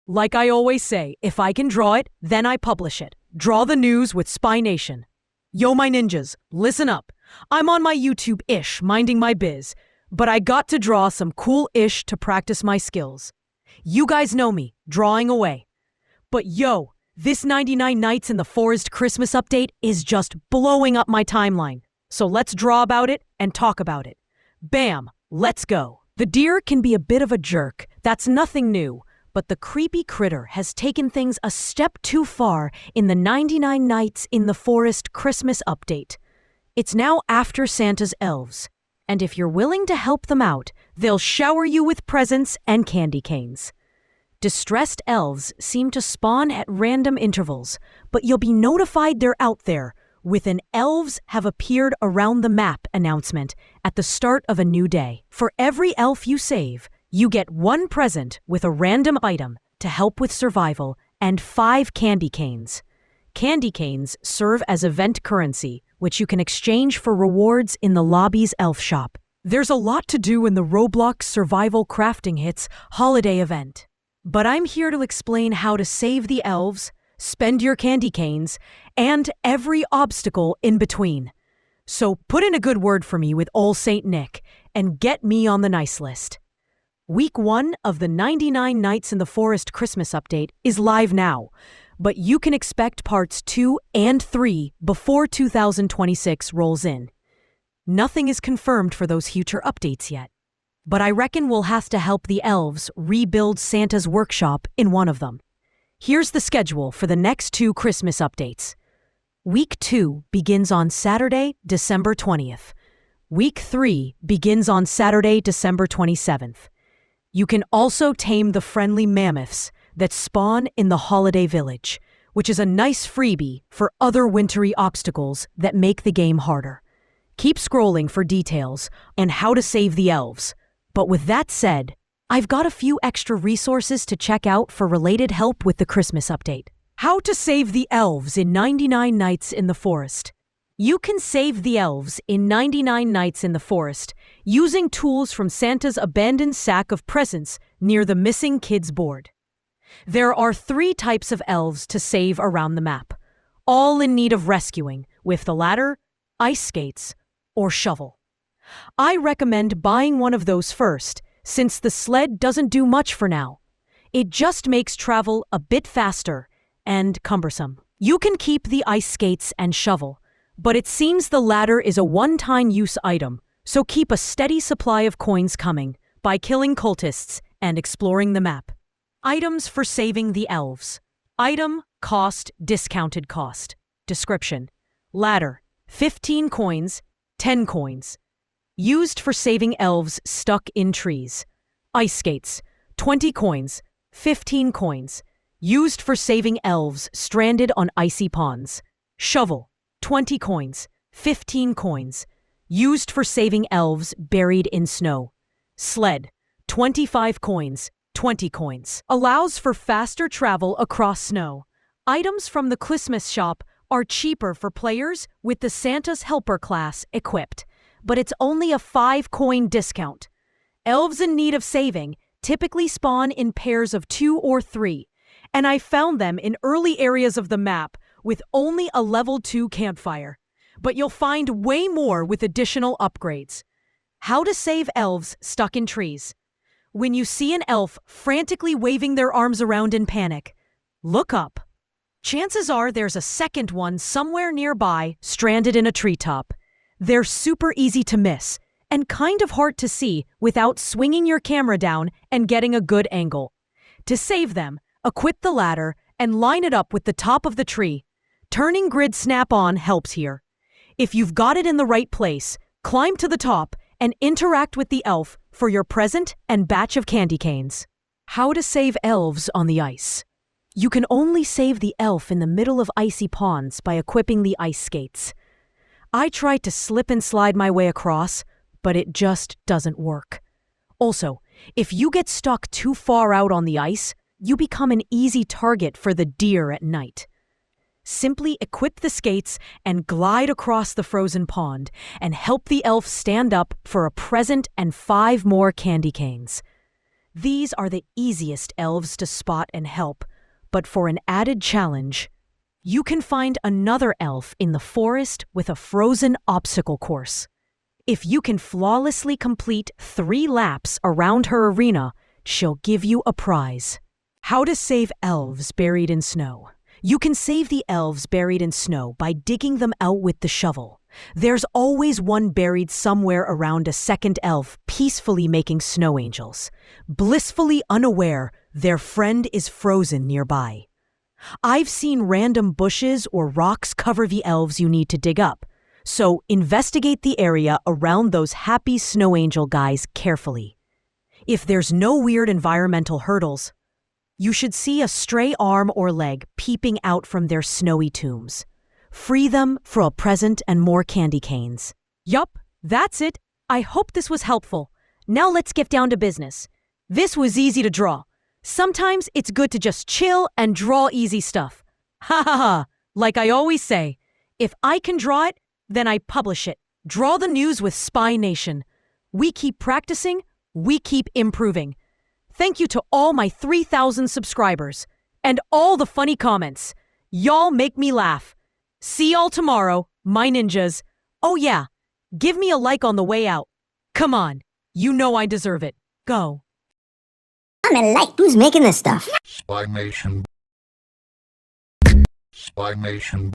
Like I always say, if I can draw it, then I publish it. Draw the news with Spy Nation. Yo, my ninjas, listen up. I'm on my YouTube-ish, minding my biz, but I got to draw some cool-ish to practice my skills. You guys know me, drawing away. But yo, this 99 Nights in the Forest Christmas update is just blowing up my timeline. So let's draw about it and talk about it. Bam, let's go. The deer can be a bit of a jerk, that's nothing new. But the creepy critter has taken things a step too far in the 99 Nights in the Forest Christmas update. It's now after Santa's elves, and if you're willing to help them out, they'll shower you with presents and candy canes. Distressed elves seem to spawn at random intervals, but you'll be notified they're out there with an "Elves have appeared around the map" announcement at the start of a new day. For every elf you save, you get one present with a random item to help with survival and 5 candy canes. Candy canes serve as event currency, which you can exchange for rewards in the lobby's elf shop. There's a lot to do in the Roblox Survival Crafting Hits holiday event. But I'm here to explain how to save the elves, spend your candy canes, and every obstacle in between. So put in a good word for me with Old Saint Nick and get me on the nice list. Week 1 of the 99 Nights in the Forest Christmas update is live now, but you can expect parts 2 and 3 before 2026 rolls in. Nothing is confirmed for those future updates yet, but I reckon we'll have to help the elves rebuild Santa's workshop in one of them. Here's the schedule for the next 2 Christmas updates. Week 2 begins on Saturday, December 20th. Week 3 begins on Saturday, December 27th. You can also tame the friendly mammoths that spawn in the holiday village, which is a nice freebie for other wintry obstacles that make the game harder. Keep scrolling for details on how to save the elves. But with that said, I've got a few extra resources to check out for related help with the Christmas update. How to save the elves in 99 Nights in the Forest. You can save the elves in 99 Nights in the Forest using tools from Santa's abandoned sack of presents near the missing kids board. There are 3 types of elves to save around the map, all in need of rescuing with the ladder, ice skates, or shovel. I recommend buying one of those first, since the sled doesn't do much for now. It just makes travel a bit faster and cumbersome. You can keep the ice skates and shovel, but it seems the ladder is a one-time use item, so keep a steady supply of coins coming by killing cultists and exploring the map. Items for saving the elves. Item, cost, discounted cost. Description. Ladder, 15 coins, 10 coins. Used for saving elves stuck in trees. Ice skates, 20 coins, 15 coins. Used for saving elves stranded on icy ponds. Shovel, 20 coins, 15 coins. Used for saving elves buried in snow. Sled, 25 coins, 20 coins. Allows for faster travel across snow. Items from the Christmas shop are cheaper for players with the Santa's Helper class equipped, but it's only a 5-coin discount. Elves in need of saving typically spawn in pairs of 2 or 3, and I found them in early areas of the map with only a level 2 campfire. But you'll find way more with additional upgrades. How to save elves stuck in trees. When you see an elf frantically waving their arms around in panic, look up. Chances are there's a second one somewhere nearby, stranded in a treetop. They're super easy to miss, and kind of hard to see without swinging your camera down and getting a good angle. To save them, equip the ladder and line it up with the top of the tree. Turning grid snap-on helps here. If you've got it in the right place, climb to the top and interact with the elf for your present and batch of candy canes. How to save elves on the ice. You can only save the elf in the middle of icy ponds by equipping the ice skates. I tried to slip and slide my way across, but it just doesn't work. Also, if you get stuck too far out on the ice, you become an easy target for the deer at night. Simply equip the skates and glide across the frozen pond and help the elf stand up for a present and 5 more candy canes. These are the easiest elves to spot and help, but for an added challenge, you can find another elf in the forest with a frozen obstacle course. If you can flawlessly complete 3 laps around her arena, she'll give you a prize. How to save elves buried in snow. You can save the elves buried in snow by digging them out with the shovel. There's always one buried somewhere around a second elf peacefully making snow angels, blissfully unaware their friend is frozen nearby. I've seen random bushes or rocks cover the elves you need to dig up, so investigate the area around those happy snow angel guys carefully. If there's no weird environmental hurdles, you should see a stray arm or leg peeping out from their snowy tombs. Free them for a present and more candy canes. Yup, that's it. I hope this was helpful. Now let's get down to business. This was easy to draw. Sometimes it's good to just chill and draw easy stuff. Ha ha ha. Like I always say, if I can draw it, then I publish it. Draw the news with Spy Nation. We keep practicing, we keep improving. Thank you to all my 3,000 subscribers and all the funny comments. Y'all make me laugh. See y'all tomorrow, my ninjas. Oh yeah, give me a like on the way out. Come on, you know I deserve it. Go. I'm a like. Who's making this stuff? Spy Nation. Spy Nation.